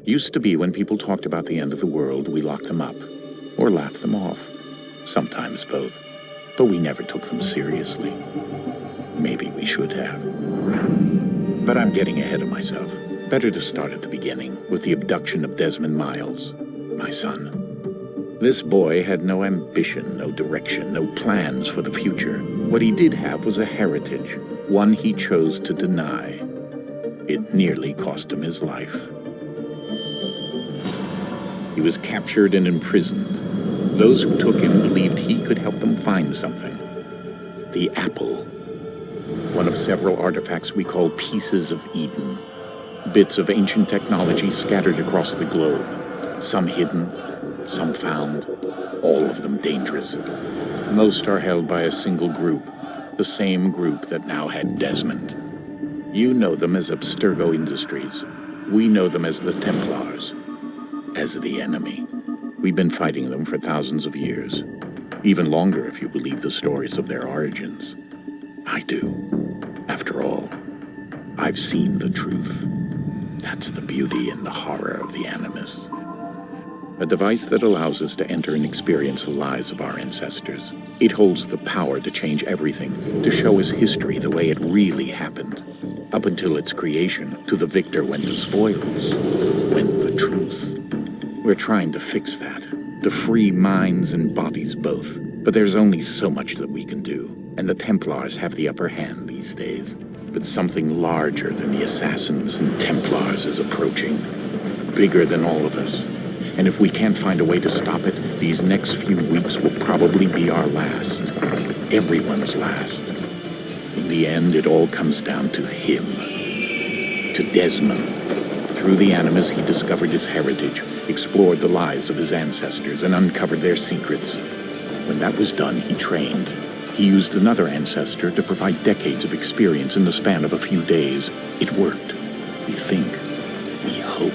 Used to be when people talked about the end of the world, we locked them up, or laughed them off. Sometimes both. But we never took them seriously. Maybe we should have. But I'm getting ahead of myself. Better to start at the beginning, with the abduction of Desmond Miles, my son. This boy had no ambition, no direction, no plans for the future. What he did have was a heritage, one he chose to deny. It nearly cost him his life. He was captured and imprisoned. Those who took him believed he could help them find something. The apple. One of several artifacts we call pieces of Eden. Bits of ancient technology scattered across the globe. Some hidden, some found, all of them dangerous. Most are held by a single group, the same group that now had Desmond. You know them as Abstergo Industries. We know them as the Templars, as the enemy. We've been fighting them for thousands of years, even longer if you believe the stories of their origins. I do. After all, I've seen the truth. That's the beauty and the horror of the Animus. A device that allows us to enter and experience the lives of our ancestors. It holds the power to change everything, to show us history the way it really happened. Up until its creation, to the victor went the spoils, went the truth. We're trying to fix that, to free minds and bodies both. But there's only so much that we can do, and the Templars have the upper hand these days. But something larger than the Assassins and Templars is approaching, bigger than all of us. And if we can't find a way to stop it, these next few weeks will probably be our last. Everyone's last. In the end, it all comes down to him. To Desmond. Through the Animus, he discovered his heritage, explored the lives of his ancestors, and uncovered their secrets. When that was done, he trained. He used another ancestor to provide decades of experience in the span of a few days. It worked. We think. We hope.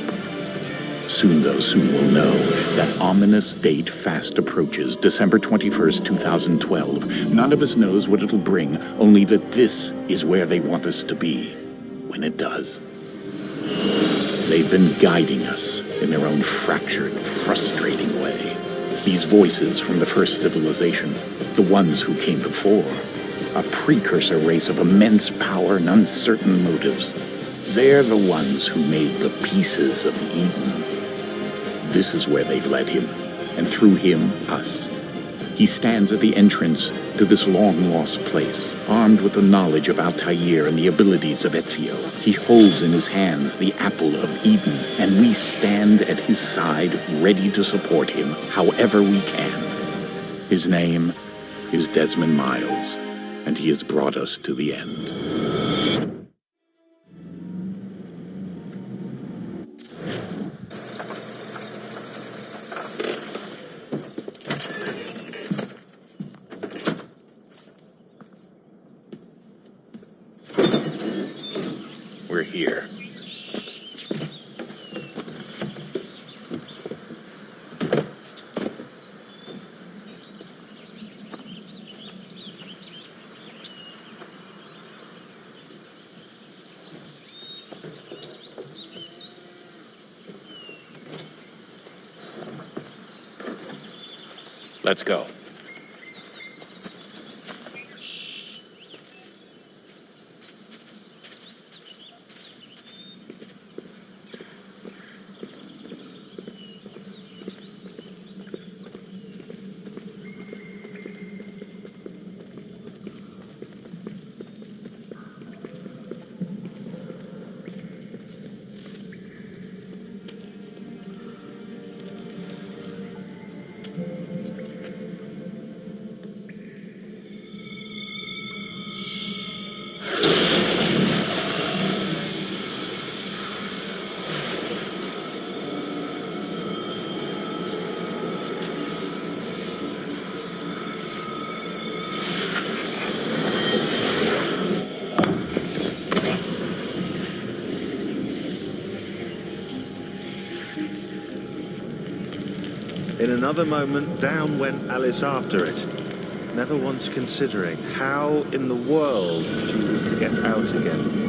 Soon we'll know. That ominous date fast approaches, December 21st, 2012. None of us knows what it'll bring, only that this is where they want us to be, when it does. They've been guiding us in their own fractured, frustrating way. These voices from the first civilization, the ones who came before, a precursor race of immense power and uncertain motives. They're the ones who made the pieces of Eden. This is where they've led him, and through him, us. He stands at the entrance to this long-lost place, armed with the knowledge of Altair and the abilities of Ezio. He holds in his hands the apple of Eden, and we stand at his side, ready to support him however we can. His name is Desmond Miles, and he has brought us to the end. We're here. Let's go. In another moment, down went Alice after it, never once considering how in the world she was to get out again.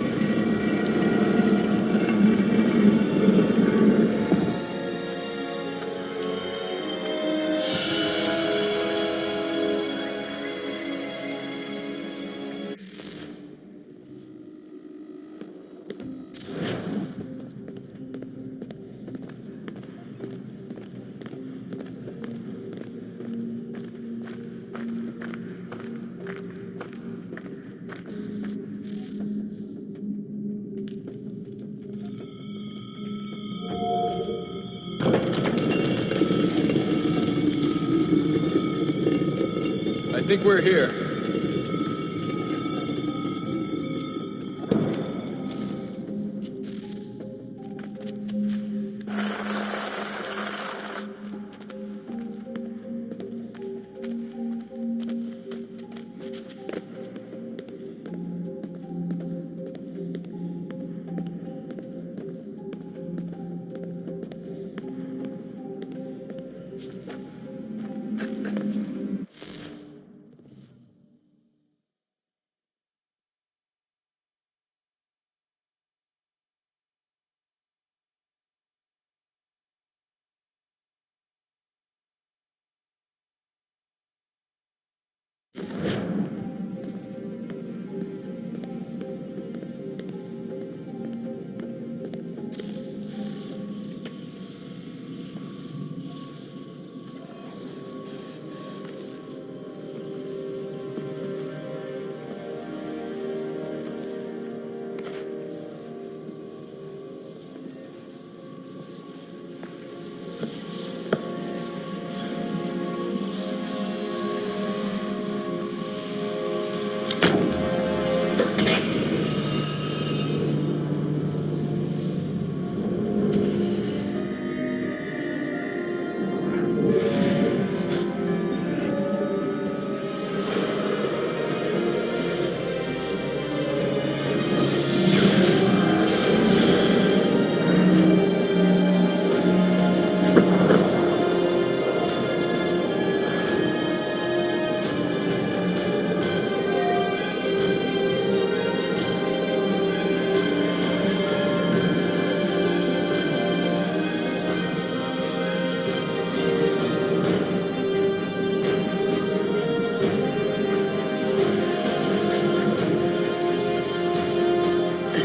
think we're here.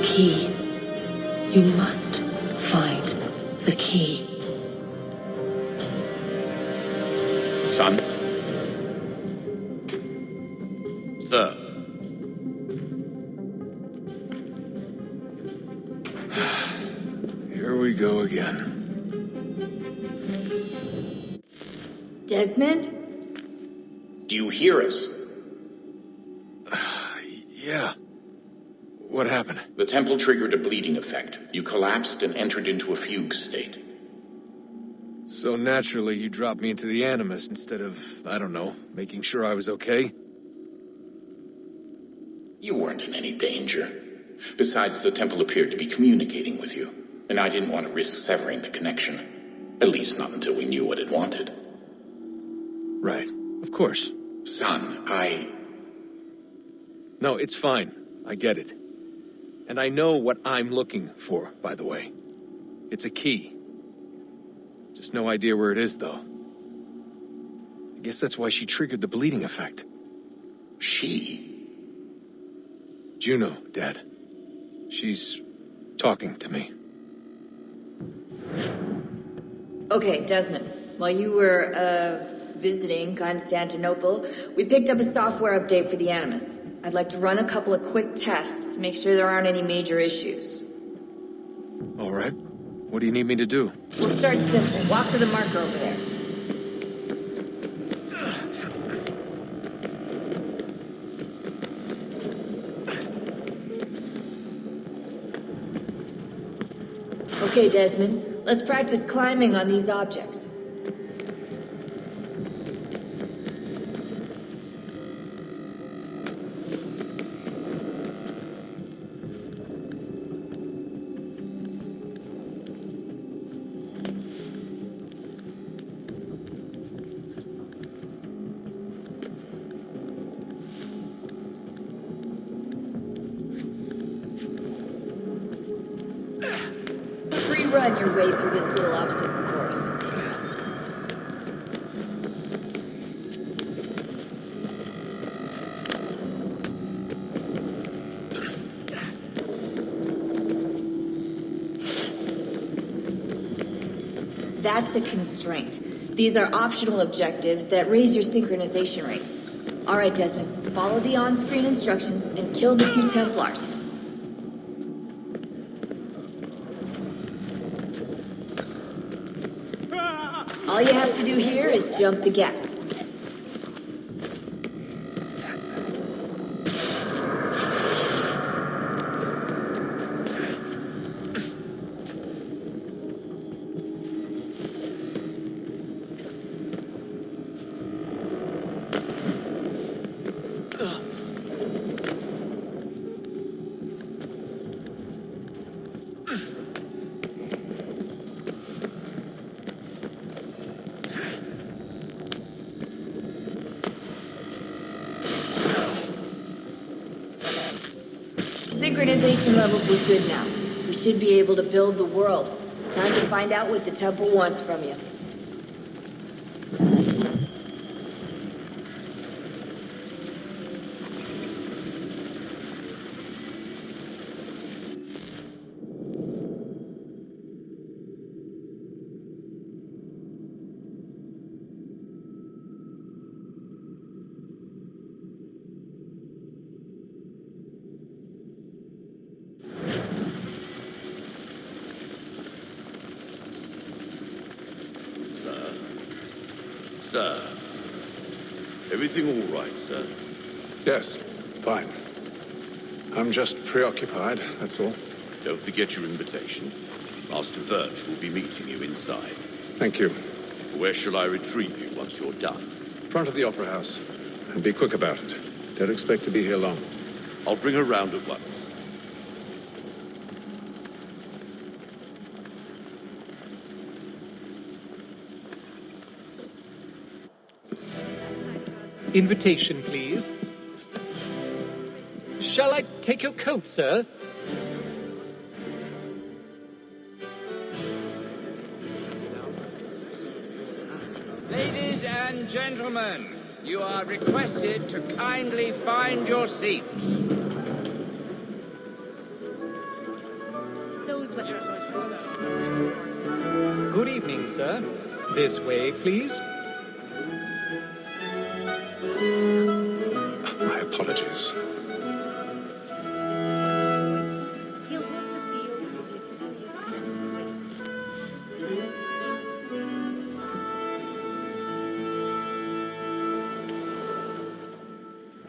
Key. You must find the key. Son? Sir. Here we go again. Desmond? Do you hear us? Yeah. What happened? The temple triggered a bleeding effect. You collapsed and entered into a fugue state. So naturally, you dropped me into the Animus instead of, I don't know, making sure I was okay? You weren't in any danger. Besides, the temple appeared to be communicating with you, and I didn't want to risk severing the connection. At least not until we knew what it wanted. Right. Of course. Son, No, it's fine. I get it. And I know what I'm looking for, by the way. It's a key. Just no idea where it is, though. I guess that's why she triggered the bleeding effect. She? Juno, Dad. She's talking to me. Okay, Desmond. While you were, visiting Constantinople, we picked up a software update for the Animus. I'd like to run a couple of quick tests, make sure there aren't any major issues. All right. What do you need me to do? We'll start simple. Walk to the marker over there. Okay, Desmond. Let's practice climbing on these objects. Run your way through this little obstacle course. That's a constraint. These are optional objectives that raise your synchronization rate. All right, Desmond, follow the on-screen instructions and kill the 2 Templars. All you have to do here is jump the gap. Synchronization levels look good now. We should be able to build the world. Time to find out what the temple wants from you. Sir. Everything all right, sir? Yes, fine. I'm just preoccupied, that's all. Don't forget your invitation. Master Birch will be meeting you inside. Thank you. Where shall I retrieve you once you're done? Front of the Opera House. And be quick about it. Don't expect to be here long. I'll bring her round at once. Invitation, please. Shall I take your coat, sir? Ladies and gentlemen, you are requested to kindly find your seats. Yes, I saw that. Good evening, sir. This way, please. My apologies. He'll work the field with the new sense of racism.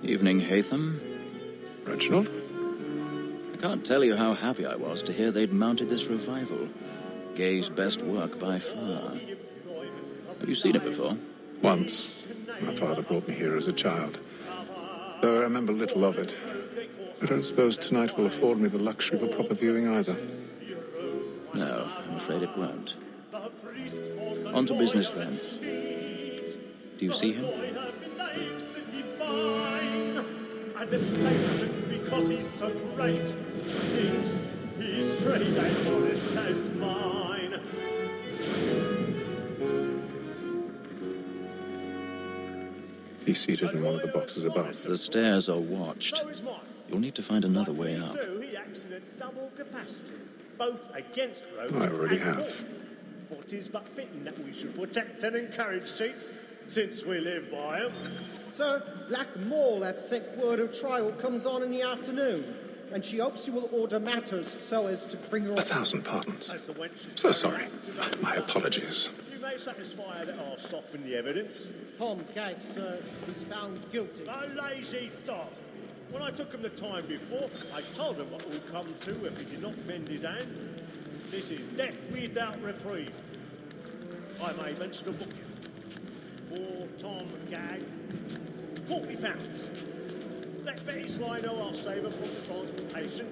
Evening, Hatham. Reginald? I can't tell you how happy I was to hear they'd mounted this revival. Gay's best work by far. Have you seen it before? Once. My father brought me here as a child. Though I remember little of it. I don't suppose tonight will afford me the luxury of a proper viewing either. No, I'm afraid it won't. On to business then. Do you see him? And the statesman, because he's so great, thinks his trade as honest as mine. He's seated in one of the boxes above. The stairs are watched. You'll need to find another way up. He acts in a double capacity, both against Rhodes I already and have. for. For 'tis but fitting that we should protect and encourage cheats, since we live by 'em. Sir, Black Mall at sent word of trial comes on in the afternoon, and she hopes you will order matters so as to bring her... 1,000 pardons. As the wench is So sorry. My apologies. You may satisfy that I'll soften the evidence. Tom Gag, sir, is found guilty. A lazy dog. When I took him the time before, I told him what would come to if he did not mend his hand. This is death without reprieve. I may mention a book for Tom Gag. £40. Let Betty Sly know I'll save her from the transportation,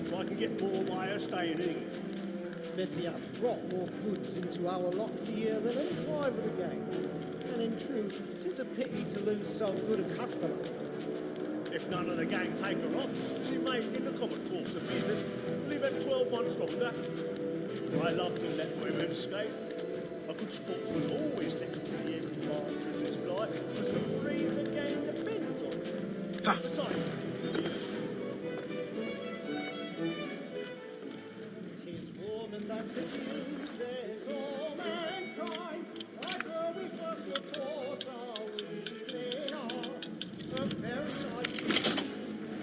so I can get more by her staying in England. Betty hath brought more goods into our lofty year than any five of the gang. And in truth, 'tis a pity to lose so good a customer. If none of the gang take her off, she may, in the common course of business, live at 12 months longer. I love to let women skate. A good sportsman always lets the end partridges fly, because the breed of the game depends on it. Ha! Besides, Tis woman that seduces all mankind, like her we first were taught our within us. A very nice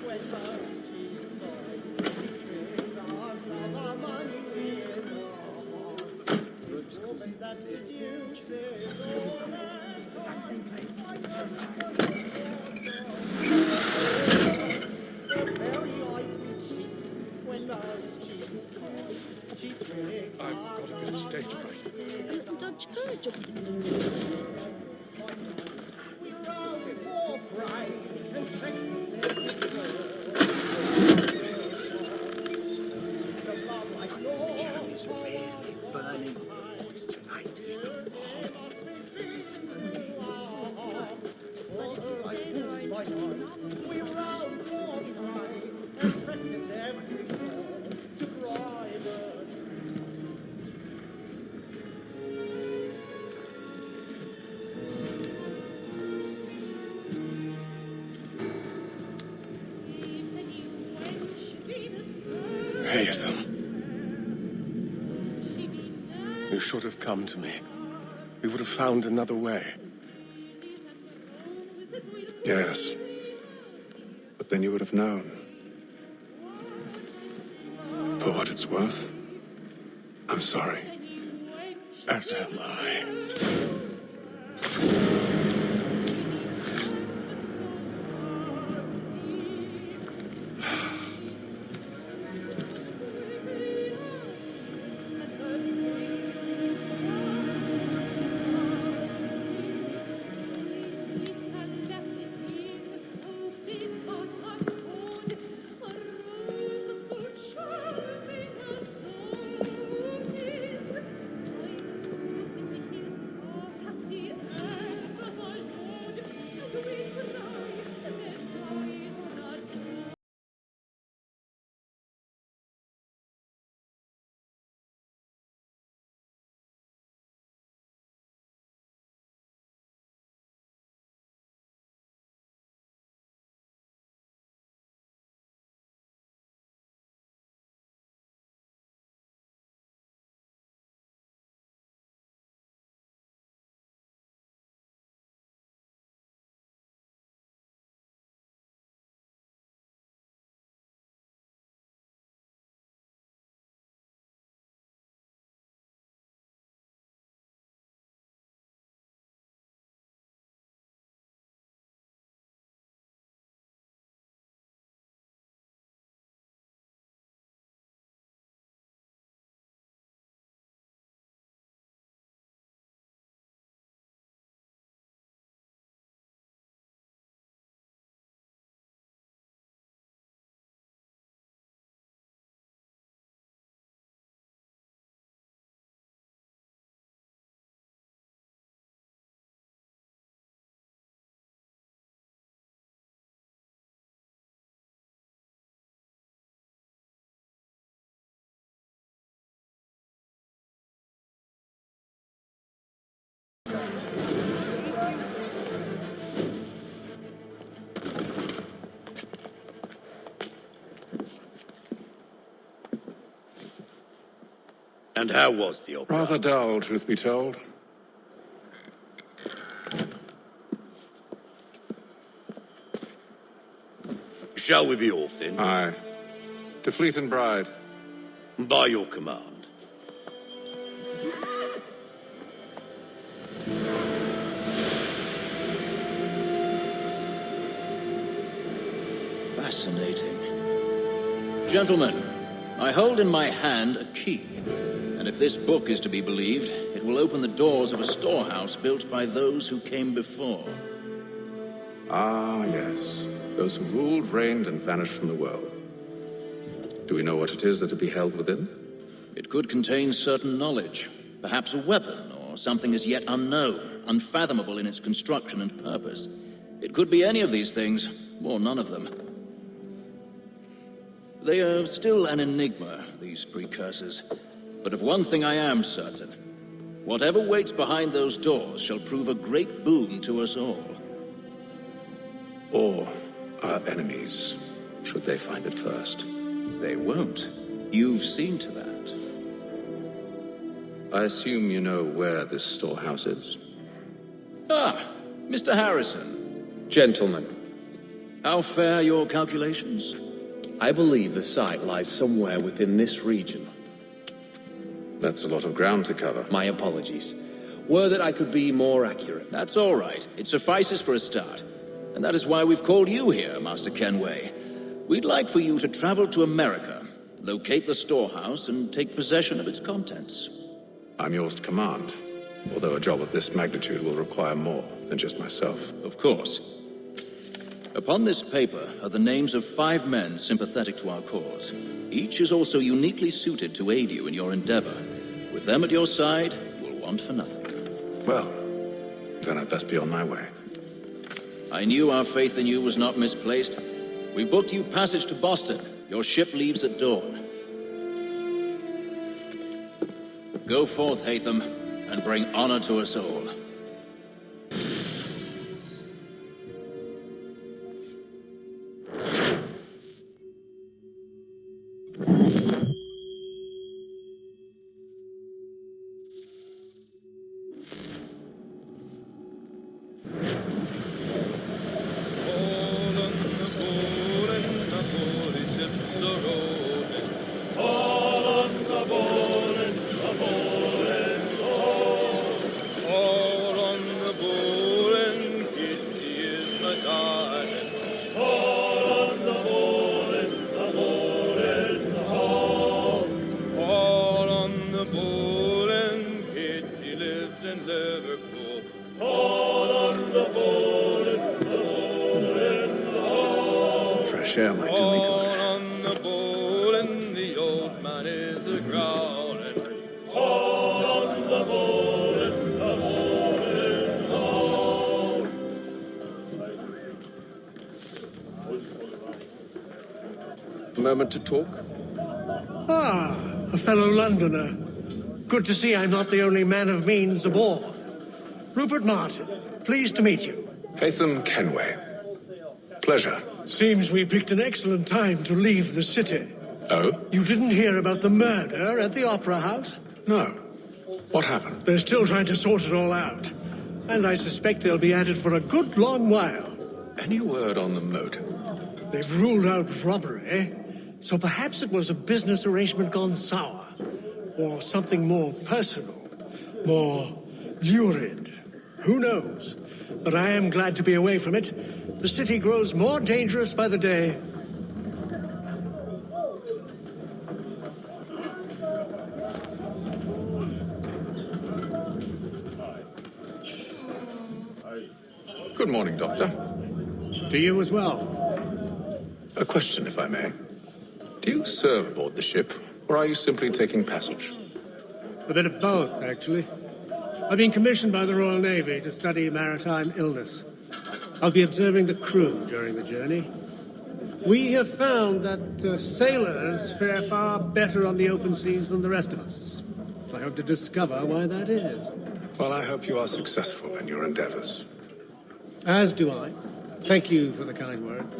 when the she's mine, she tricks us of our money in our hearts. Woman that seduces all mankind, like her we first were the very eyes we cheat when those cheats come. She tricks I've got a bit of stage fright. Dodge courage. we roll before pride and think the love like yours. Johnny's really burning hot tonight. We roll for pride and practice Hatham. You should have come to me. We would have found another way. Yes. But then you would have known. For what it's worth, I'm sorry. As am I. And how was the opera? Rather dull, truth be told. Shall we be off then? Aye. To Fleet and Bride. By your command. Fascinating. Gentlemen, I hold in my hand a key. And if this book is to be believed, it will open the doors of a storehouse built by those who came before. Ah, yes. Those who ruled, reigned, and vanished from the world. Do we know what it is that to be held within? It could contain certain knowledge, perhaps a weapon, or something as yet unknown, unfathomable in its construction and purpose. It could be any of these things, or none of them. They are still an enigma, these precursors. But of one thing I am certain. Whatever waits behind those doors shall prove a great boon to us all. Or our enemies, should they find it first. They won't. You've seen to that. I assume you know where this storehouse is? Ah, Mr. Harrison. Gentlemen, How fare your calculations? I believe the site lies somewhere within this region. That's a lot of ground to cover. My apologies. Were that I could be more accurate. That's all right. It suffices for a start. And that is why we've called you here, Master Kenway. We'd like for you to travel to America, locate the storehouse, and take possession of its contents. I'm yours to command, although a job of this magnitude will require more than just myself. Of course. Upon this paper are the names of 5 men sympathetic to our cause. Each is also uniquely suited to aid you in your endeavor. With them at your side, you will want for nothing. Well, then I'd best be on my way. I knew our faith in you was not misplaced. We've booked you passage to Boston. Your ship leaves at dawn. Go forth, Hatham, and bring honor to us all. and Liverpool. Some fresh air might do me good. On the bowl, and the old man is a growling. On the bowl, and the bowl is on. A moment to talk? Ah, a fellow Londoner. Good to see I'm not the only man of means aboard. Rupert Martin, pleased to meet you. Haytham Kenway. Pleasure. Seems we picked an excellent time to leave the city. Oh? You didn't hear about the murder at the Opera House? No. What happened? They're still trying to sort it all out. And I suspect they'll be at it for a good long while. Any word on the motive? They've ruled out robbery, so perhaps it was a business arrangement gone sour. Or something more personal, more lurid. Who knows? But I am glad to be away from it. The city grows more dangerous by the day. Good morning, Doctor. To you as well. A question, if I may. Do you serve aboard the ship, or are you simply taking passage? A bit of both, actually. I've been commissioned by the Royal Navy to study maritime illness. I'll be observing the crew during the journey. We have found that sailors fare far better on the open seas than the rest of us. I hope to discover why that is. Well, I hope you are successful in your endeavors. As do I. Thank you for the kind words.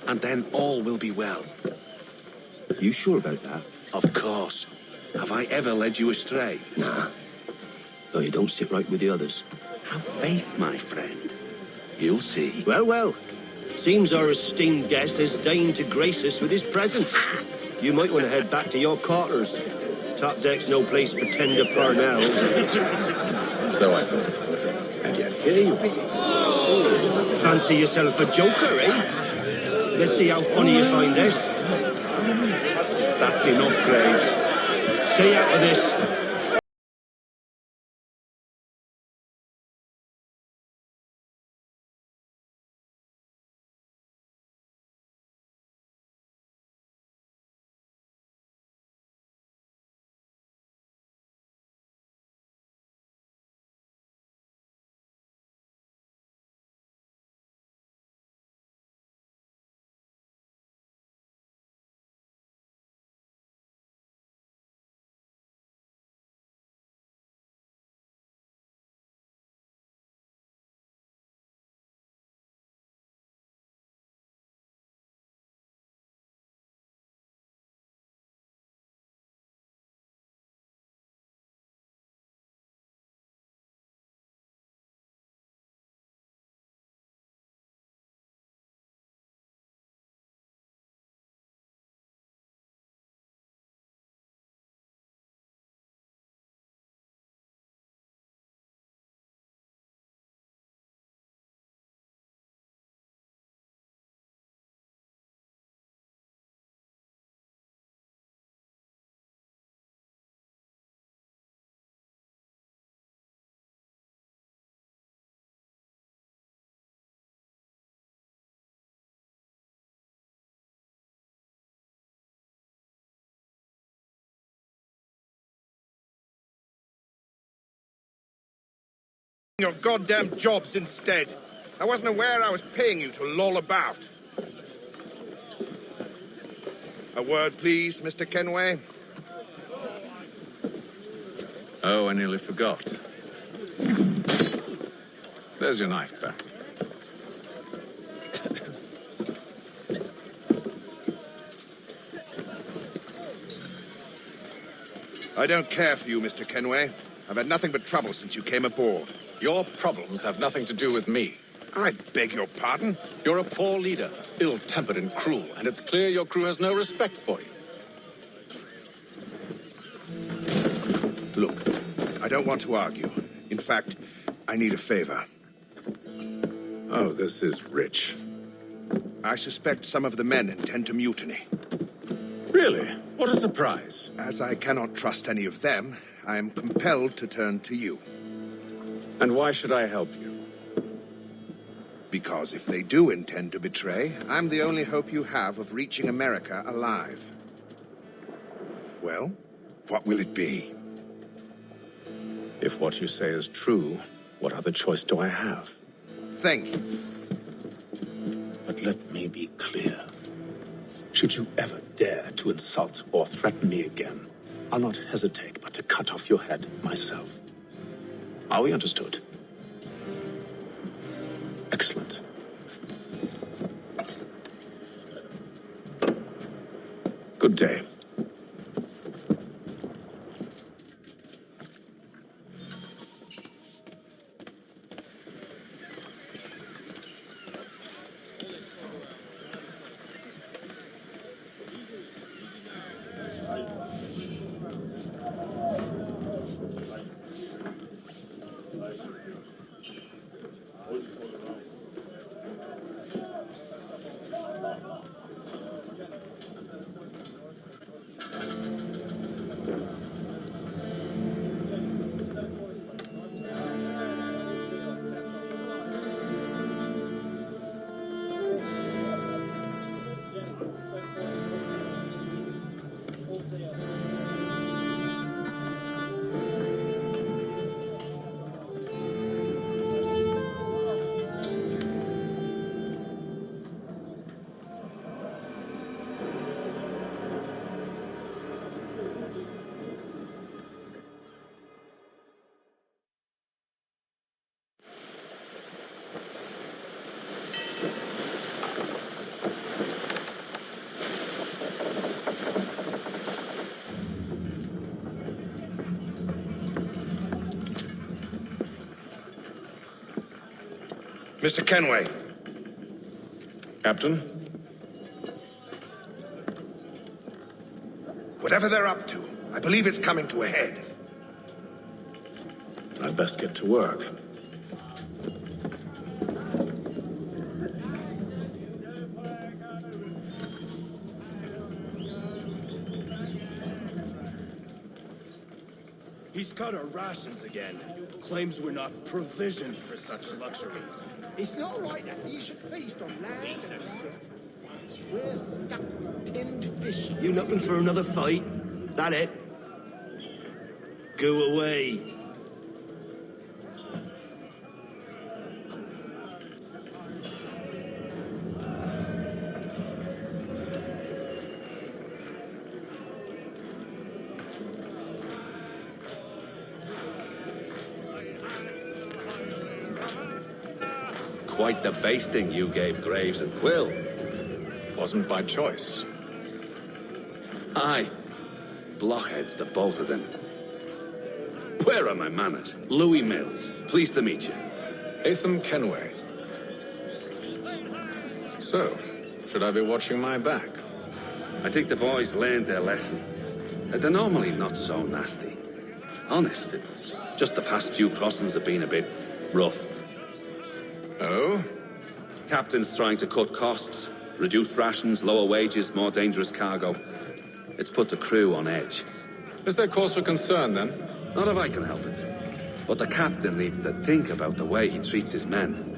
And then all will be well. You sure about that? Of course. Have I ever led you astray? Nah. Though you don't sit right with the others. Have faith, my friend. You'll see. Well, well. Seems our esteemed guest has deigned to grace us with his presence. You might want to head back to your quarters. Top deck's no place for tender parnell. So I thought. And yet here you be. Fancy yourself a joker, eh? Let's see how funny you find this. That's enough, Graves. Stay out of this. Your goddamn jobs instead. I wasn't aware I was paying you to loll about. A word, please, Mr. Kenway. Oh, I nearly forgot. There's your knife, Ben. I don't care for you, Mr. Kenway. I've had nothing but trouble since you came aboard. Your problems have nothing to do with me. I beg your pardon? You're a poor leader, ill-tempered and cruel, and it's clear your crew has no respect for you. Look, I don't want to argue. In fact, I need a favor. Oh, this is rich. I suspect some of the men intend to mutiny. Really? What a surprise. As I cannot trust any of them, I am compelled to turn to you. And why should I help you? Because if they do intend to betray, I'm the only hope you have of reaching America alive. Well, what will it be? If what you say is true, what other choice do I have? Thank you. But let me be clear. Should you ever dare to insult or threaten me again, I'll not hesitate but to cut off your head myself. Are we understood? Excellent. Good day. Mr. Kenway. Captain? Whatever they're up to, I believe it's coming to a head. I'd best get to work. He's cut our rations again. Claims we're not provisioned for such luxuries. It's not right that you should feast on land and shit. We're stuck with tinned fish. You looking for another fight? That it? Go away. Quite the basting you gave Graves and Quill. Wasn't by choice. Aye. Blockheads, the both of them. Where are my manners? Louis Mills. Pleased to meet you. Raton Kenway. So, should I be watching my back? I think the boys learned their lesson. They're normally not so nasty. Honest, it's just the past few crossings have been a bit rough. Oh? Captain's trying to cut costs, reduce rations, lower wages, more dangerous cargo. It's put the crew on edge. Is there cause for concern, then? Not if I can help it. But the captain needs to think about the way he treats his men.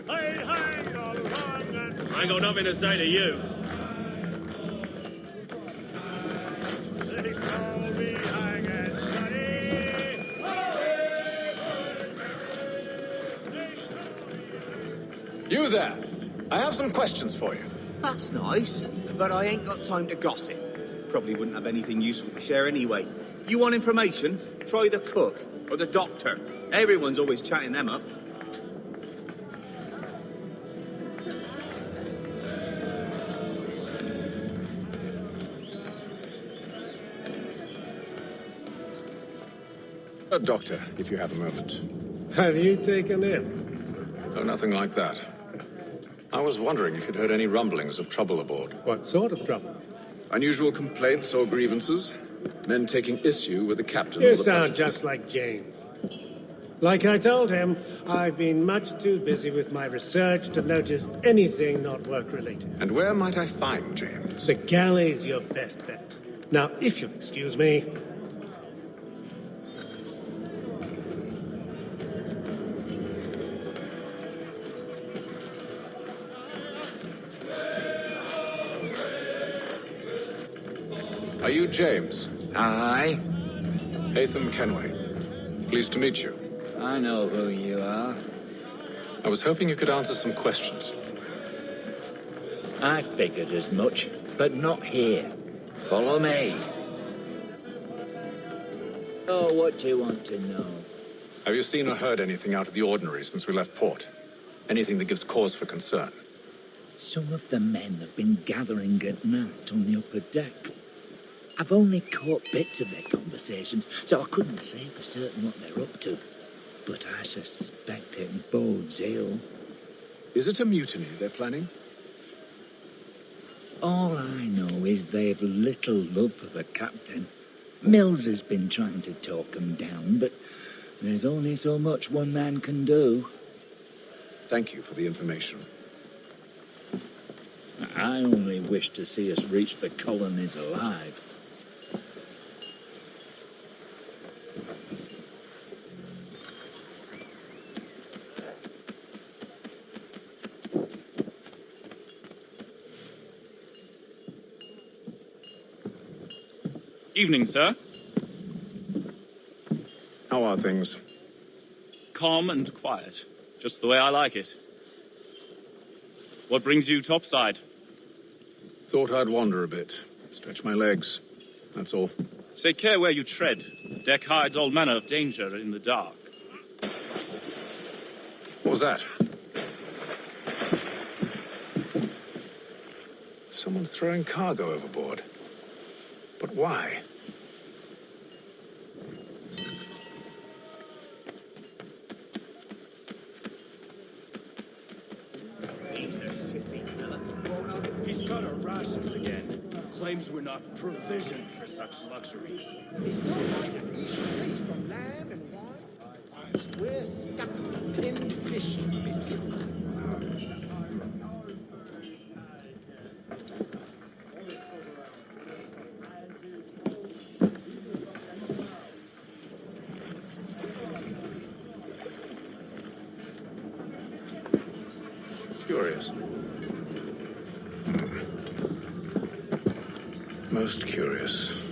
I ain't got nothing to say to you. You there. I have some questions for you. That's nice, but I ain't got time to gossip. Probably wouldn't have anything useful to share anyway. You want information? Try the cook or the doctor. Everyone's always chatting them up. Doctor, if you have a moment. Have you taken in? Oh, nothing like that. I was wondering if you'd heard any rumblings of trouble aboard. What sort of trouble? Unusual complaints or grievances? Men taking issue with the captain You or the sound passengers? just like James. Like I told him, I've been much too busy with my research to notice anything not work-related. And where might I find James? The galley's your best bet. Now, if you'll excuse me... Are you James? Aye. Connor Kenway. Pleased to meet you. I know who you are. I was hoping you could answer some questions. I figured as much, but not here. Follow me. Oh, what do you want to know? Have you seen or heard anything out of the ordinary since we left port? Anything that gives cause for concern? Some of the men have been gathering at night on the upper deck. I've only caught bits of their conversations, so I couldn't say for certain what they're up to. But I suspect it bodes ill. Is it a mutiny they're planning? All I know is they've little love for the captain. Mills has been trying to talk them down, but there's only so much one man can do. Thank you for the information. I only wish to see us reach the colonies alive. Evening, sir. How are things? Calm and quiet. Just the way I like it. What brings you topside? Thought I'd wander a bit. Stretch my legs. That's all. Take care where you tread. The deck hides all manner of danger in the dark. What was that? Someone's throwing cargo overboard. But why? He's got our rations again. Claims we're not provisioned for such luxuries. It's not like a meal based on lamb and wine. We're stuck with tinned fish and biscuits. Curious. Most curious.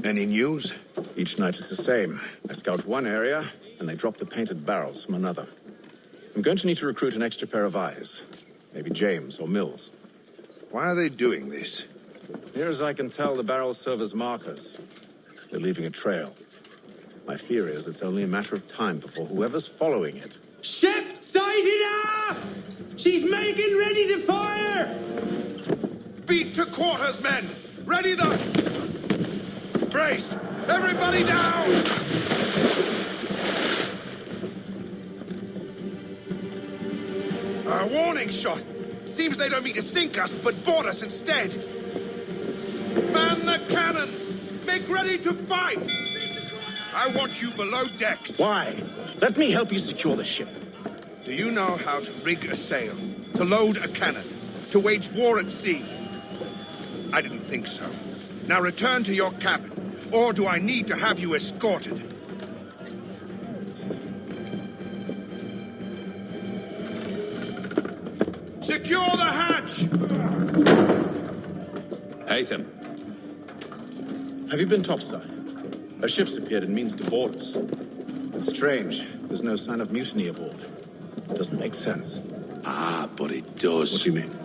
Any news? Each night it's the same. I scout one area, and they drop the painted barrels from another. I'm going to need to recruit an extra pair of eyes. Maybe James or Mills. Why are they doing this? Near as I can tell, the barrels serve as markers. They're leaving a trail. My fear is it's only a matter of time before whoever's following it... Ship sighted aft! She's making ready to fire! Beat to quarters, men! Ready the... Brace! Everybody down! A warning shot! Seems they don't mean to sink us, but board us instead! Man the cannons! Make ready to fight! I want you below decks. Why? Let me help you secure the ship. Do you know how to rig a sail? To load a cannon? To wage war at sea? I didn't think so. Now return to your cabin. Or do I need to have you escorted? Secure the hatch! Haytham. Have you been topside? A ship's appeared and means to board us. It's strange. There's no sign of mutiny aboard. Doesn't make sense. Ah, but it does. What do you mean?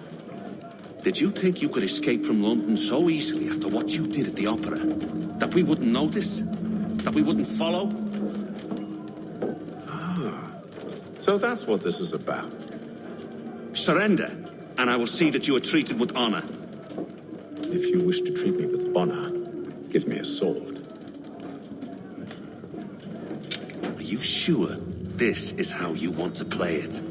Did you think you could escape from London so easily after what you did at the opera? That we wouldn't notice? That we wouldn't follow? So that's what this is about. Surrender, and I will see that you are treated with honor. If you wish to treat me with honor, give me a sword. Are you sure this is how you want to play it?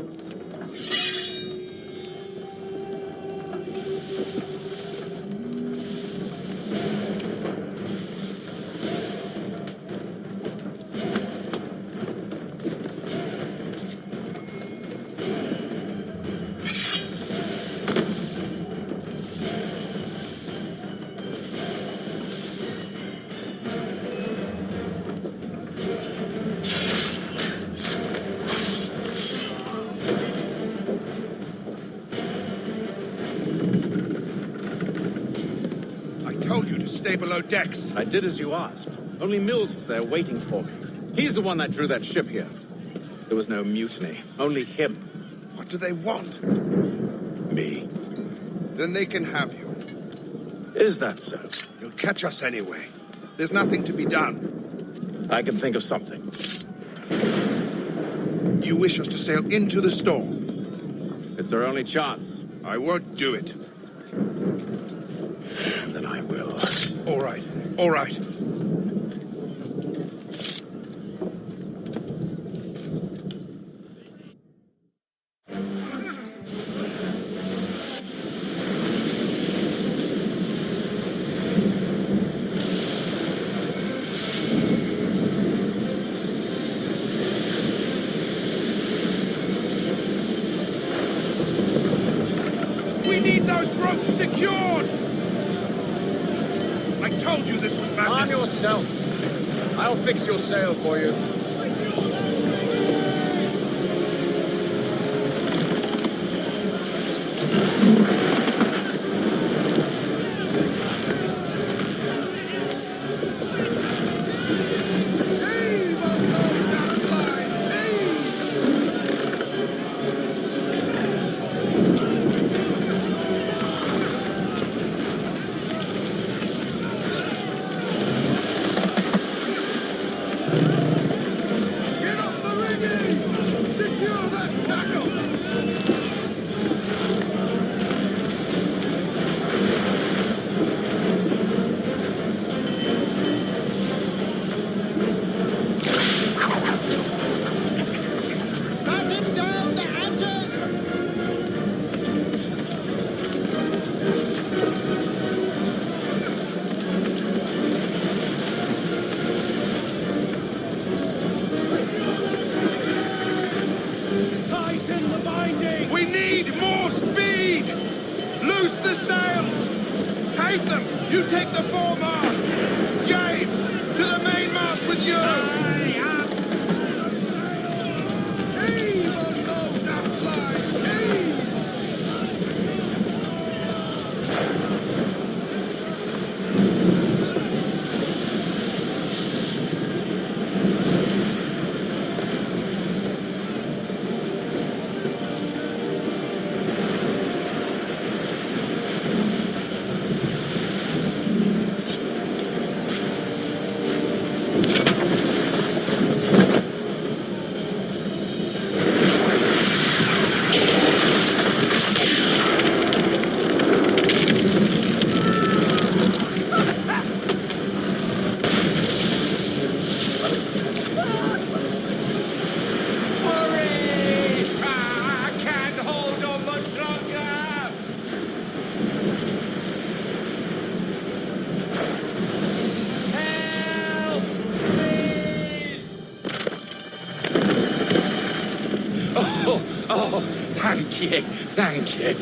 Stay below decks. I did as you asked. Only Mills was there waiting for me. He's the one that drew that ship here. There was no mutiny, only him. What do they want? Me. Then they can have you. Is that so? You'll catch us anyway. There's nothing to be done. I can think of something. You wish us to sail into the storm? It's our only chance. I won't do it. Then I will. All right. All right. We need those ropes secured! I told you this was madness. Arm yourself. I'll fix your sail for you. Thank you. Thank you.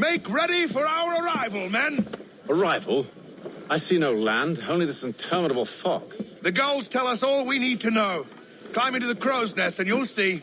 Make ready for our arrival, men! Arrival? I see no land, only this interminable fog. The gulls tell us all we need to know. Climb into the crow's nest and you'll see.